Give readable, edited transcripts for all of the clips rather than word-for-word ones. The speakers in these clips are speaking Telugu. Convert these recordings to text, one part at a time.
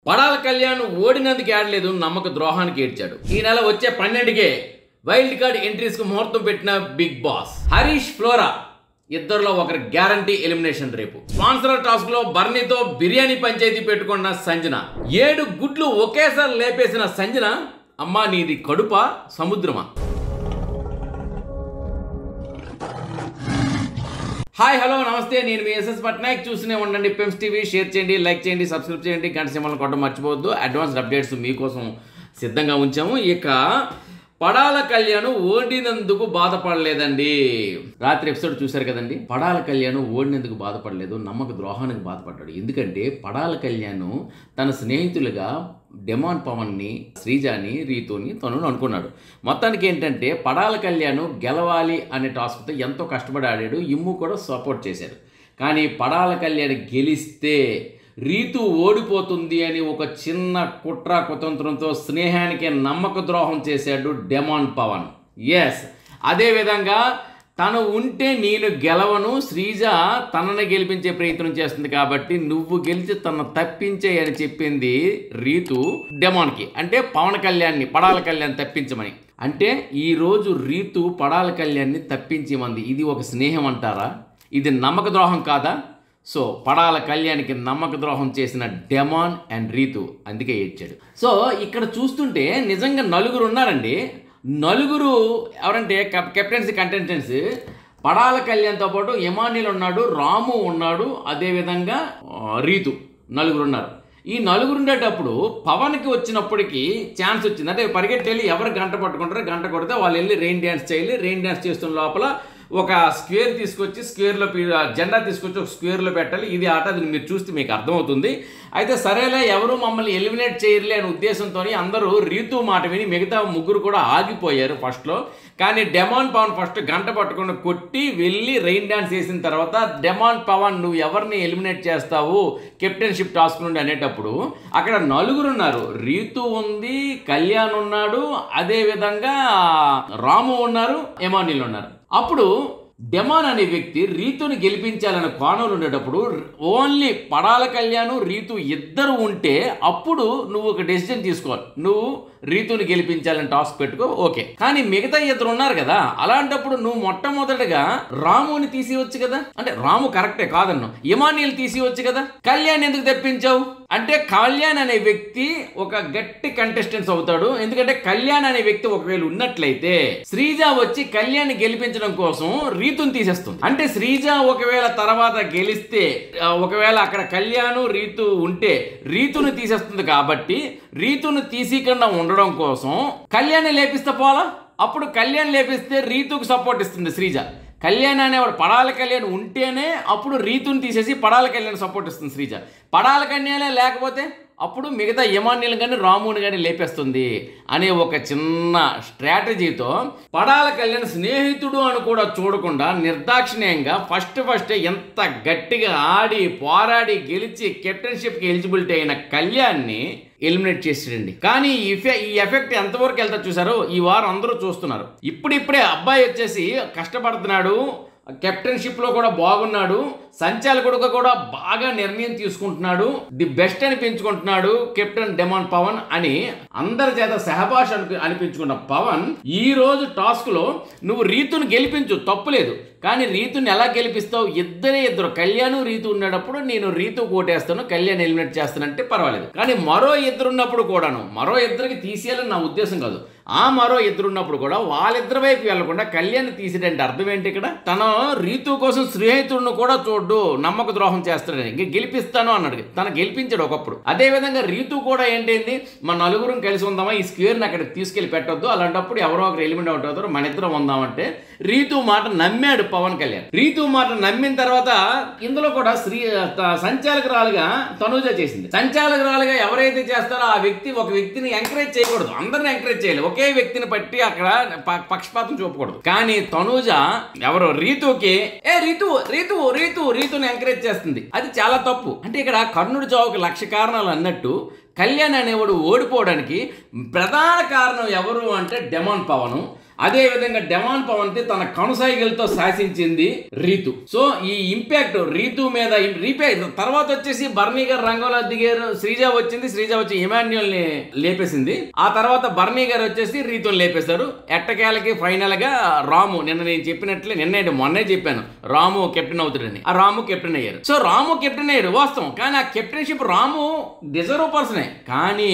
పడాల కళ్యాణ్ ఓడినందుకు ఏడలేదు, నమ్మక ద్రోహానికి ఏడ్చాడు. ఈ నెల వచ్చే 12కే వైల్డ్ కార్డ్ ఎంట్రీస్ కు ముహూర్తం పెట్టిన బిగ్ బాస్. హరీష్, ఫ్లోరా ఇద్దరులో ఒకరి గ్యారంటీ ఎలిమినేషన్ రేపు. స్పాన్సర్ టాస్క్ లో బర్నీతో బిర్యానీ పంచాయతీ పెట్టుకున్న సంజన. 7 గుడ్లు ఒకేసారి లేపేసిన సంజన, అమ్మా నీది కడుపా సముద్రమా? హాయ్, హలో, నమస్తే. నేను మీ ఎస్ఎస్ పట్నాయక్. చూస్తూనే ఉండండి పెమ్స్ టీవీ. షేర్ చేయండి, లైక్ చేయండి, సబ్స్క్రైబ్ చేయండి, గంట సింబల్ కొట్టడం మర్చిపోవద్దు. అడ్వాన్స్డ్ అప్డేట్స్ మీకోసం సిద్ధంగా ఉంచాము. ఇక పడాల కళ్యాణ్ ఓడినందుకు బాధపడలేదండి. రాత్రి ఎపిసోడ్ చూశారు కదండి. పడాల కళ్యాణ్ ఓడినందుకు బాధపడలేదు, నమ్మక ద్రోహానికి బాధపడ్డాడు. ఎందుకంటే పడాల కళ్యాణ్ తన స్నేహితులుగా డెమాన్ పవన్ని, శ్రీజాని, రీతుని తను అనుకున్నాడు. మొత్తానికి ఏంటంటే పడాల కళ్యాణ్ గెలవాలి అనే టాస్క్తో ఎంతో కష్టపడి ఆడాడు. ఇమ్ము కూడా సపోర్ట్ చేశాడు. కానీ పడాల కళ్యాణ్ గెలిస్తే రీతు ఓడిపోతుంది అని ఒక చిన్న కుట్ర కుతంత్రంతో స్నేహానికి నమ్మక ద్రోహం చేశాడు డెమాన్ పవన్. ఎస్, అదేవిధంగా తను ఉంటే నేను గెలవను, శ్రీజ తనని గెలిపించే ప్రయత్నం చేస్తుంది కాబట్టి నువ్వు గెలిచి తన తప్పించే అని చెప్పింది రీతు డెమాన్కి. అంటే పవన్ కళ్యాణ్ని, పడాల కళ్యాణ్ తప్పించమని. అంటే ఈరోజు రీతు పడాల కళ్యాణ్ని తప్పించమంది. ఇది ఒక స్నేహం అంటారా? ఇది నమ్మక ద్రోహం కాదా? సో పడాల కళ్యాణ్కి నమ్మక ద్రోహం చేసిన డెమాన్ అండ్ రీతు అందుకే ఏడ్చాడు. సో ఇక్కడ చూస్తుంటే నిజంగా నలుగురు ఉన్నారండి. నలుగురు ఎవరంటే కెప్టెన్సీ కంటెస్టెంట్స్. పడాల కళ్యాణ్తో పాటు ఎమాన్యుల్ ఉన్నాడు, రాము ఉన్నాడు, అదేవిధంగా రీతు, నలుగురు ఉన్నారు. ఈ నలుగురు ఉండేటప్పుడు పవన్కి వచ్చినప్పటికీ ఛాన్స్ వచ్చింది. అంటే పరిగెట్టి వెళ్ళి ఎవరు గంట పట్టుకుంటారో గంట కొడితే వాళ్ళు వెళ్ళి రెయిన్ డ్యాన్స్ చేయాలి. రెయిన్ డ్యాన్స్ చేస్తున్న లోపల ఒక స్క్వేర్ తీసుకొచ్చి స్క్వేర్లో జెండా తీసుకొచ్చి ఒక స్క్వేర్లో పెట్టాలి. ఇది ఆట, అది మీరు చూస్తే మీకు అర్థమవుతుంది. అయితే సరేలే, ఎవరు మమ్మల్ని ఎలిమినేట్ చేయర్లే అనే ఉద్దేశంతో అందరూ రీతు మాట విని మిగతా ముగ్గురు కూడా ఆగిపోయారు ఫస్ట్లో. కానీ డెమాన్ పవన్ ఫస్ట్ గంట పట్టుకుని కొట్టి వెళ్ళి రెయిన్ డాన్స్ చేసిన తర్వాత డెమాన్ పవన్ నువ్వు ఎవరిని ఎలిమినేట్ చేస్తావు కెప్టెన్షిప్ టాస్క్ నుండి అనేటప్పుడు అక్కడ నలుగురు ఉన్నారు. రీతు ఉంది, కళ్యాణ్ ఉన్నాడు, అదేవిధంగా రాము ఉన్నారు, ఎమాన్యుల్ ఉన్నారు. అప్పుడు డెమాన్ అనే వ్యక్తి రీతుని గెలిపించాలనే కోణంలో ఉండేటప్పుడు ఓన్లీ పడాల కళ్యాణ్, రీతు ఇద్దరు ఉంటే అప్పుడు నువ్వు ఒక డెసిజన్ తీసుకోవాలి. నువ్వు రీతుని గెలిపించాలని టాస్క్ పెట్టుకో, ఓకే. కానీ మిగతా ఇద్దరు ఉన్నారు కదా, అలాంటప్పుడు నువ్వు మొట్టమొదటిగా రాముని తీసివచ్చు కదా. అంటే రాము కరెక్టే కాదన్ను, ఎమాన్యుల్ తీసివచ్చు కదా. కళ్యాణ్ ఎందుకు తెప్పించావు అంటే కళ్యాణ్ అనే వ్యక్తి ఒక గట్టి కంటెస్టెంట్స్ అవుతాడు. ఎందుకంటే కళ్యాణ్ అనే వ్యక్తి ఒకవేళ ఉన్నట్లయితే శ్రీజ వచ్చి కళ్యాణ్ గెలిపించడం కోసం రీతుని తీసేస్తుంది. అంటే శ్రీజ ఒకవేళ తర్వాత గెలిస్తే, ఒకవేళ అక్కడ కళ్యాణ్ రీతు ఉంటే రీతుని తీసేస్తుంది. కాబట్టి రీతుని తీసికుండా ఉండడం కోసం కళ్యాణ్ లేపిస్తే పోలా. అప్పుడు కళ్యాణ్ లేపిస్తే రీతుకు సపోర్ట్ ఇస్తుంది శ్రీజ. కళ్యాణ్ అనేవాడు పడాల కళ్యాణ్ ఉంటేనే అప్పుడు రీతుని తీసేసి పడాల కళ్యాణ్ సపోర్ట్ ఇస్తుంది శ్రీజ. పడాల కళ్యాణే లేకపోతే అప్పుడు మిగతా యమాన్యులు కానీ రాముని కానీ లేపేస్తుంది అనే ఒక చిన్న స్ట్రాటజీతో పడాల కళ్యాణ్ స్నేహితుడు అని కూడా చూడకుండా నిర్దాక్షిణ్యంగా ఫస్ట్ ఎంత గట్టిగా ఆడి పోరాడి గెలిచి కెప్టెన్షిప్కి ఎలిజిబిలిటీ అయిన కళ్యాణ్ని ఎలిమినేట్ చేసాడండి. కానీ ఈ ఎఫెక్ట్ ఎంతవరకు వెళ్తా చూసారో ఈ వారం అందరూ చూస్తున్నారు. ఇప్పుడిప్పుడే అబ్బాయి వచ్చేసి కష్టపడుతున్నాడు, కెప్టెన్షిప్లో కూడా బాగున్నాడు, సంచాలకుడుగా కూడా బాగా నిర్ణయం తీసుకుంటున్నాడు, ది బెస్ట్ అనిపించుకుంటున్నాడు కెప్టెన్ డెమాన్ పవన్ అని అందరి చేత సహబాష్ అనిపించుకున్న పవన్ ఈ రోజు టాస్క్ లో నువ్వు రీతుని గెలిపించు, తప్పులేదు. కానీ రీతుని ఎలా గెలిపిస్తావు? ఇద్దరు కళ్యాణ్ రీతు ఉన్నప్పుడు నేను రీతు కోటేస్తాను, కళ్యాణ్ ఎలిమినేట్ చేస్తానంటే పర్వాలేదు. కానీ మరో ఇద్దరు ఉన్నప్పుడు కూడాను, మరో ఇద్దరికి తీసేయాలని నా ఉద్దేశం కాదు, ఆ మరో ఇద్దరు ఉన్నప్పుడు కూడా వాళ్ళిద్దరి వైపు వెళ్లకుండా కళ్యాణ్ తీసేటంటే అర్థం ఏంటి? ఇక్కడ తన రీతు కోసం స్నేహితుడిని కూడా చూడ్డు, నమ్మక ద్రోహం చేస్తాడని ఇంక గెలిపిస్తాను అన్నాడు. తను గెలిపించాడు ఒకప్పుడు. అదేవిధంగా రీతు కూడా ఏంటైంది, మన నలుగురం కలిసి ఉందామా, ఈ స్క్వేర్ని అక్కడికి తీసుకెళ్లి పెట్టొద్దు, అలాంటప్పుడు ఎవరో ఒకరు ఎలిమినేట్ అవుతారు, మన ఇద్దరం ఉందామంటే రీతు మాట నమ్మాడు పవన్ కళ్యాణ్. రీతు మాట నమ్మిన తర్వాత ఇందులో కూడా సంచాలకురాలుగా తనూజ చేసింది. సంచాలకురాలుగా ఎవరైతే చేస్తారో ఆ వ్యక్తి ఒక వ్యక్తిని ఎంకరేజ్ చేయకూడదు, అందరిని ఎంకరేజ్ చేయాలి. ఒకే వ్యక్తిని పట్టి అక్కడ పక్షపాతం చూపకూడదు. కానీ తనూజ ఎవరో రీతుకి రీతుని ఎంకరేజ్ చేస్తుంది. అది చాలా తప్పు. అంటే ఇక్కడ కర్ణుడి చావుకి 1,00,000 కారణాలు అన్నట్టు కళ్యాణ్ అనేవాడు ఓడిపోవడానికి ప్రధాన కారణం ఎవరు అంటే డెమాన్ పవన్. అదే విధంగా డెవాన్ పవన్ ని తన కనుసైగలతో శాసించింది రీతు. సో ఈ ఇంపాక్ట్ రీతు మీద తర్వాత వచ్చేసి బర్నీ గారు రంగంలో దిగారు, శ్రీజ వచ్చింది, శ్రీజ వచ్చి ఇమాన్యుయల్ ని లేపేసింది. ఆ తర్వాత బర్నీ గారు వచ్చేసి రీతుని లేపేశారు. ఎట్టకేలకి ఫైనల్ గా రాము, నిన్న నేను చెప్పినట్లే, మొన్నే చెప్పాను రాము కెప్టెన్ అవుతాడని, ఆ రాము కెప్టెన్ అయ్యారు. సో రాము కెప్టెన్ అయ్యారు వాస్తవం, కానీ ఆ కెప్టెన్షిప్ రాము డిజర్వ్ పర్సనే. కానీ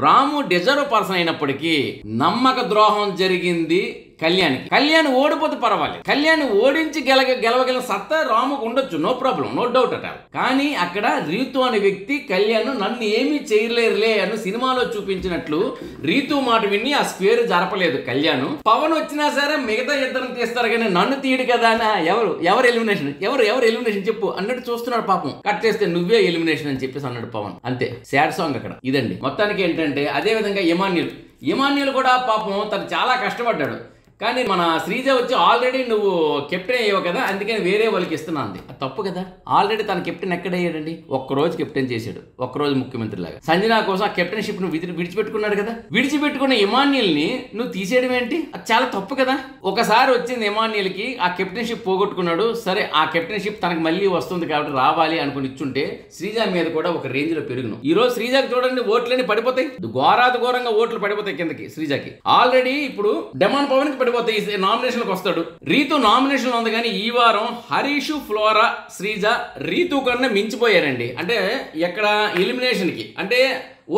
రాము డిజర్వ్ పర్సన్ అయినప్పటికీ నమ్మక ద్రోహం జరిగింది కళ్యాణ్ ఓడిపోతే పర్వాలేదు, కళ్యాణ్ ఓడించి గెలవగల సత్తా రాముకు ఉండొచ్చు, నో ప్రాబ్లం, నో డౌట్ అట. కానీ అక్కడ రీతు అనే వ్యక్తి కళ్యాణ్ నన్ను ఏమీ చేయలేరులే అని సినిమాలో చూపించినట్లు రీతు మాట విని ఆ స్క్వేర్ జరపలేదు కళ్యాణ్. పవన్ వచ్చినా సరే మిగతా ఇద్దరిని తీస్తారు కానీ నన్ను తీయడు కదా అని ఎవరు ఎలిమినేషన్ చెప్పు అన్నట్టు చూస్తున్నాడు. పాపం కట్ చేస్తే నువ్వే ఎలిమినేషన్ అని చెప్పేసి అన్నాడు పవన్. అంతే, సాడ్ సాంగ్ అక్కడ. ఇదండి మొత్తానికి ఏంటంటే. అదే విధంగా ఇమాన్యుల్ కూడా పాపం తను చాలా కష్టపడ్డాడు. కానీ మన శ్రీజ వచ్చి ఆల్రెడీ నువ్వు కెప్టెన్ అయ్యావు కదా, అందుకని వేరే వాళ్ళకి ఇస్తున్నా అంది. అది తప్పు కదా. ఆల్రెడీ తన కెప్టెన్ ఎక్కడయ్యాడండి? ఒక్కరోజు కెప్టెన్ చేశాడు, ఒక్కరోజు ముఖ్యమంత్రి లాగా. సంజన కోసం ఆ కెప్టెన్షిప్ ను విడిచిపెట్టుకున్నాడు కదా. విడిచిపెట్టుకున్న ఇమాన్యుల్ ని నువ్వు తీసేయడం ఏంటి? అది చాలా తప్పు కదా. ఒకసారి వచ్చింది ఇమాన్యుల్ కి, ఆ కెప్టెన్షిప్ పోగొట్టుకున్నాడు. సరే, ఆ కెప్టెన్షిప్ తనకు మళ్ళీ వస్తుంది కాబట్టి రావాలి అనుకుని ఇచ్చుంటే శ్రీజ మీద కూడా ఒక రేంజ్ లో పెరుగును. ఈ రోజు శ్రీజకి చూడండి ఓట్లన్నీ పడిపోతాయి, ఘోరంగా ఓట్లు పడిపోతాయి కిందకి శ్రీజకి. ఆల్రెడీ ఇప్పుడు డెమాన్ పవన్ కి పడిపోతాయి, నామినేషన్కి వస్తాడు. రీతు నామినేషన్ ఉంది, కానీ ఈ వారం హరీష్, ఫ్లోరా, శ్రీజ రీతు కన్నా మించిపోయారండి. అంటే ఎక్కడ ఎలిమినేషన్ కి అంటే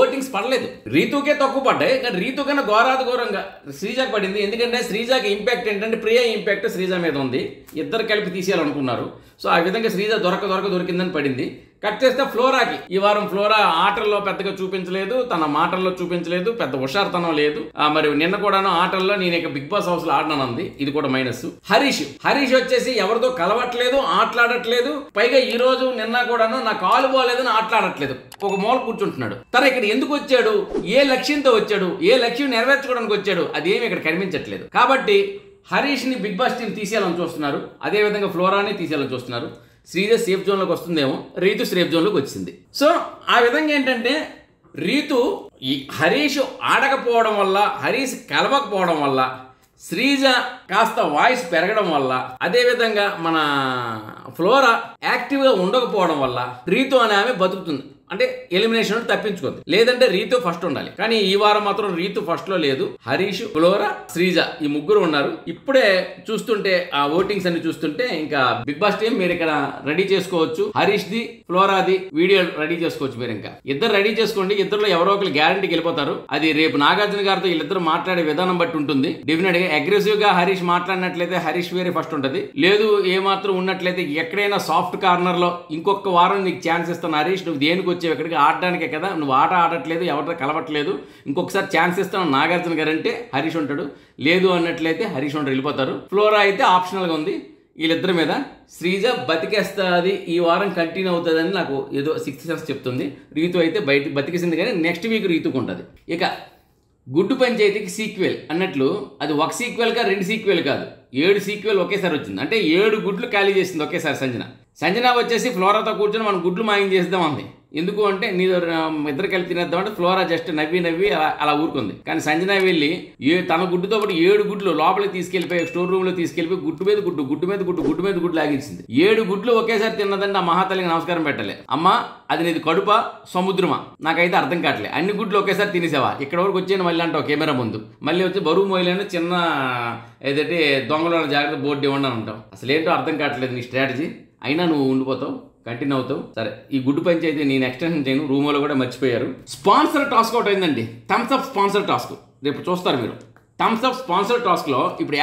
ఓటింగ్స్ పడలేదు, రీతుకే తక్కువ పడ్డాయి. కానీ రీతు కన్నా ఘోరంగా శ్రీజాకి పడింది. ఎందుకంటే శ్రీజాకి ఇంపాక్ట్ ఏంటంటే ప్రియ ఇంపాక్ట్ శ్రీజ మీద ఉంది, ఇద్దరు కలిపి తీసేయాలనుకున్నారు. సో ఆ విధంగా శ్రీజ దొరికిందని పడింది. కట్ చేస్తే ఫ్లోరాకి ఈ వారం ఫ్లోరా ఆటల్లో పెద్దగా చూపించలేదు, తన మాటల్లో చూపించలేదు, పెద్ద హుషారుతనం లేదు. మరి నిన్న కూడాను ఆటల్లో నేను ఇక బిగ్ బాస్ హౌస్ లో ఆడినానంది, ఇది కూడా మైనస్. హరీష్ వచ్చేసి ఎవరితో కలవట్లేదు, ఆటలాడట్లేదు. పైగా ఈ రోజు నిన్న కూడాను నా కాలు పోలేదని ఆటలాడట్లేదు, ఒక మూల కూర్చుంటున్నాడు. తన ఇక్కడ ఎందుకు వచ్చాడు, ఏ లక్ష్యంతో వచ్చాడు, ఏ లక్ష్యం నెరవేర్చుకోవడానికి వచ్చాడు, అదేమి ఇక్కడ కనిపించట్లేదు. కాబట్టి హరీష్ ని బిగ్ బాస్ టీం తీసేయాలని చూస్తున్నారు. అదే విధంగా ఫ్లోరాని తీసేయాలని చూస్తున్నారు. శ్రీజ సేఫ్ జోన్లోకి వస్తుందేమో, రీతు సేఫ్ జోన్లోకి వచ్చింది. సో ఆ విధంగా ఏంటంటే రీతు ఈ హరీష్ ఆడకపోవడం వల్ల, హరీష్ కలవకపోవడం వల్ల, శ్రీజ కాస్త వాయిస్ పెరగడం వల్ల, అదేవిధంగా మన ఫ్లోరా యాక్టివ్గా ఉండకపోవడం వల్ల రీతు అనే ఆమె బతుకుతుంది. అంటే ఎలిమినేషన్ తప్పించుకుంది. లేదంటే రీతు ఫస్ట్ ఉండాలి, కానీ ఈ వారం మాత్రం రీతు ఫస్ట్ లో లేదు. హరీష్, ఫ్లోరా, శ్రీజ ఈ ముగ్గురు ఉన్నారు. ఇప్పుడే చూస్తుంటే ఆ ఓటింగ్స్ అన్ని చూస్తుంటే ఇంకా బిగ్ బాస్ టీం మీరు ఇక్కడ రెడీ చేసుకోవచ్చు. హరీష్ ది, ఫ్లోరాది వీడియో రెడీ చేసుకోవచ్చు. మీరు ఇంకా ఇద్దరు రెడీ చేసుకోండి. ఇద్దరులో ఎవరో ఒకరు గ్యారంటీకి వెళ్ళిపోతారు. అది రేపు నాగార్జున గారితో వీళ్ళిద్దరు మాట్లాడే విధానం బట్టి ఉంటుంది. డెఫినెట్ గా అగ్రెసివ్ గా హరీష్ మాట్లాడినట్లయితే హరీష్ వేరే ఫస్ట్ ఉంటది. లేదు ఏమాత్రం ఉన్నట్లయితే ఎక్కడైనా సాఫ్ట్ కార్నర్ లో ఇంకొక వారం నీకు ఛాన్స్ ఇస్తాను హరీష్, నువ్వు దేనికి వచ్చావు ఇక్కడికి ఆడడానికే కదా, నువ్వు ఆట ఆడట్లేదు, ఎవరితో కలవట్లేదు, ఇంకొకసారి ఛాన్స్ ఇస్తాను నాగార్జున గారు అంటే హరీష్ ఉంటాడు. లేదు అన్నట్లయితే హరీష్ ఉంటాడు, వెళ్ళిపోతారు. ఫ్లోరా అయితే ఆప్షనల్గా ఉంది వీళ్ళిద్దరి మీద. శ్రీజ బతికేస్తుంది, ఈ వారం కంటిన్యూ అవుతుందని నాకు ఏదో 6 సెన్స్ చెప్తుంది. రీతు అయితే బతికేసింది, కానీ నెక్స్ట్ వీక్ రీతుకు ఉంటుంది. ఇక గుడ్డు పంచాయతీకి సీక్వెల్ అన్నట్లు అది ఒక సీక్వెల్ కా 2 సీక్వెల్ కాదు, 7 సీక్వెల్ ఒకేసారి వచ్చింది. అంటే 7 గుడ్లు ఖాళీ చేసింది ఒకేసారి సంజన వచ్చేసి ఫ్లోరాతో కూర్చొని మనం గుడ్లు మాయం చేద్దాం అంది. ఎందుకు అంటే నీదో ఇద్దరు కలిపి తినేద్దాం అంటే ఫ్లోరా జస్ట్ నవ్వి అలా ఊరుకుంది. కానీ సంజన వెళ్ళి తన గుడ్డుతో పాటు 7 గుడ్లు లోపలికి తీసుకెళ్లిపోయి స్టోర్ రూమ్ లో తీసుకెళ్లిపోయి గుడ్డు మీద గుడ్డు లాగించింది. 7 గుడ్లు ఒకేసారి తిన్నదంటే ఆ మహాతల్లికి నమస్కారం పెట్టలే. అమ్మా అది నీది కడుపా సముద్రమా నాకైతే అర్థం కావట్లే, అన్ని గుడ్లు ఒకేసారి తినేసావా, ఇక్కడ వరకు వచ్చాను మళ్ళీ అంటావు కెమెరా ముందు, మళ్ళీ వచ్చి బరువు మోయలేను చిన్న ఏదంటే దొంగల జాగ్రత్త బోర్డు ఇవ్వండి అని అంటావు. అసలు ఏంటో అర్థం కావట్లేదు నీ స్ట్రాటజీ. అయినా నువ్వు ఉండిపోతావు, కంటిన్యూ అవుతావు. సరే, ఈ గుడ్డు పంచాయతీ నేను ఎక్స్టెన్షన్ చేయను, రూమ్లో కూడా మర్చిపోయారు. స్పాన్సర్ టాస్క్ అవుట్ అయిందండి, థమ్స్ అప్ స్పాన్సర్ టాస్క్. రేపు చూస్తారు మీరు. థమ్స్ అప్ స్పాన్సర్ టాస్క్ లో ఇప్పుడు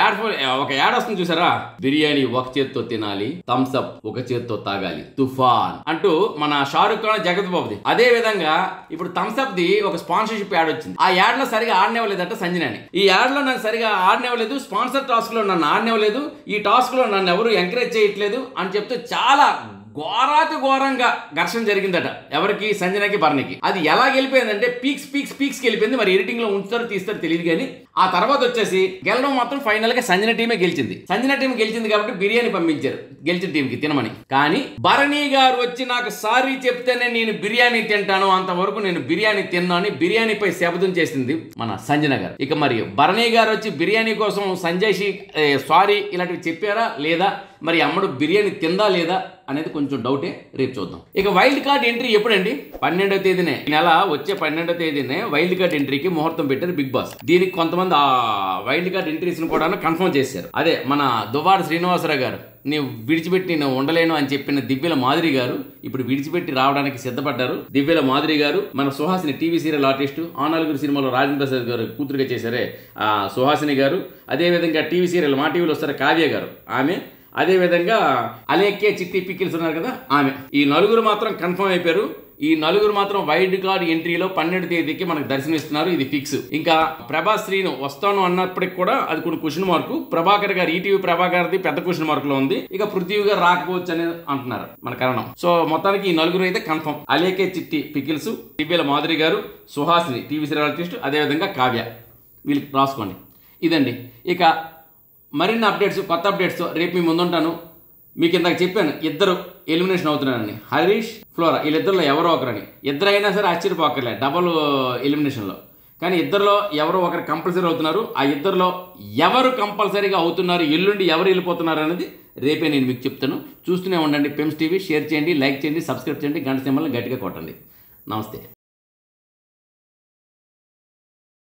ఒక యాడ్ వస్తుంది చూసారా, బిర్యానీ ఒక చేత్తో తినాలి, థమ్స్ అప్ ఒక చేత్తో తాగాలి, తుఫాన్ అంటూ మన షారుఖ్ ఖాన్, జగత్ బాబుది. అదే విధంగా ఇప్పుడు థమ్స్ అప్ ది ఒక స్పాన్సర్షిప్ యాడ్ వచ్చింది. ఆ యాడ్ లో సరిగా ఆడనివ్వలేదట సంజనాని. ఈ యాడ్ లో నన్ను సరిగా ఆడనివ్వలేదు, స్పాన్సర్ టాస్క్ లో నన్ను ఆడనివ్వలేదు, ఈ టాస్క్ లో నన్ను ఎవరు ఎంకరేజ్ చేయట్లేదు అని చెప్తే చాలా ఘోరాతి ఘోరంగా ఘర్షణ జరిగిందట. ఎవరికి? సంజనకి, భరణికి. అది ఎలా గెలిపోయిందంటే పీక్స్ వెళ్ళిపోయింది. మరి ఎడిటింగ్ లో ఉంచుతారో తీస్తారో తెలియదు కానీ ఆ తర్వాత వచ్చేసి గెలడం మాత్రం ఫైనల్ గా సంజన టీమే గెలిచింది. సంజన టీం గెలిచింది కాబట్టి బిర్యానీ పంపించారు గెలిచిన టీంకి తినమని. కానీ భరణి గారు వచ్చి నాకు సారీ చెప్తేనే నేను బిర్యానీ తింటాను, అంతవరకు నేను బిర్యానీ తిన్నాను, బిర్యానీపై శపథం చేసింది మన సంజన గారు. ఇక మరి భరణి గారు వచ్చి బిర్యానీ కోసం సంజయ్ సారీ ఇలాంటివి చెప్పారా లేదా, మరి అమ్మడు బిర్యానీ తిందా లేదా అనేది కొంచెం డౌటే. రేపు చూద్దాం. ఇక వైల్డ్ కార్డ్ ఎంట్రీ ఎప్పుడండి? 12వ తేదీనే, నెల వచ్చే 12వ తేదీనే వైల్డ్ కార్డ్ ఎంట్రీకి ముహూర్తం పెట్టారు బిగ్ బాస్. దీనికి కొంతమంది ఆ వైల్డ్ కార్డ్ ఎంట్రీస్ కూడా కన్ఫర్మ్ చేశారు. అదే మన దువ్వాడ శ్రీనివాసరావు గారు, నీవు విడిచిపెట్టి నేను ఉండలేను అని చెప్పిన దివ్యల మాదిరి గారు ఇప్పుడు విడిచిపెట్టి రావడానికి సిద్ధపడ్డారు. దివ్యల మాదిరి గారు మన సుహాసిని టీవీ సీరియల్ ఆర్టిస్టు, ఆ నలుగురు సినిమాలో రాజేంద్ర ప్రసాద్ గారు కూతురుగా చేశారే ఆ సుహాసిని గారు, అదేవిధంగా టీవీ సీరియల్ మా టీవీలో వస్తారు కావ్య గారు ఆమె, అదేవిధంగా అలేకే చిట్టి పిక్కిల్స్ ఉన్నారు కదా ఆమె. ఈ నలుగురు మాత్రం కన్ఫర్మ్ అయిపోయారు. ఈ నలుగురు మాత్రం వైల్డ్ కార్డ్ ఎంట్రీలో 12వ తేదీకి మనకు దర్శనమిస్తున్నారు. ఇది ఫిక్స్. ఇంకా ప్రభాస్ శ్రీను వస్తాను అన్నప్పటికి కూడా అది కొన్ని క్వశ్చన్ మార్కు. ప్రభాకర్ గారు, ఈటీవీ ప్రభాకర్ది పెద్ద క్వశ్చన్ మార్క్ లో ఉంది. ఇక పృథ్వీ గారు రాకపోవచ్చు అని అంటున్నారు మన కారణం. సో మొత్తానికి ఈ నలుగురు అయితే కన్ఫర్మ్. అలేకే చిట్టి పికిల్స్, దివ్యల మాధురి గారు, సుహాసిని టీవీ సీరియల్ ఆర్టిస్ట్, అదేవిధంగా కావ్య. వీళ్ళకి రాసుకోండి. ఇదండి. ఇక మరిన్ని అప్డేట్స్, కొత్త అప్డేట్స్ రేపు మీ ముందుంటాను. మీకు ఇందాక చెప్పాను ఇద్దరు ఎలిమినేషన్ అవుతున్నారని, హరీష్, ఫ్లోరా. వీళ్ళిద్దరిలో ఎవరో ఒకరని. ఇద్దరైనా సరే ఆశ్చర్యపోకర్లే డబుల్ ఎలిమినేషన్లో. కానీ ఇద్దరిలో ఎవరో ఒకరు కంపల్సరీ అవుతున్నారు. ఆ ఇద్దరిలో ఎవరు కంపల్సరీగా అవుతున్నారు, ఎల్లుండి ఎవరు వెళ్ళిపోతున్నారు అనేది రేపే నేను మీకు చెప్తాను. చూస్తూనే ఉండండి పెమ్స్ టీవీ. షేర్ చేయండి, లైక్ చేయండి, సబ్స్క్రైబ్ చేయండి, గంట సింబల్ని గట్టిగా కొట్టండి. నమస్తే.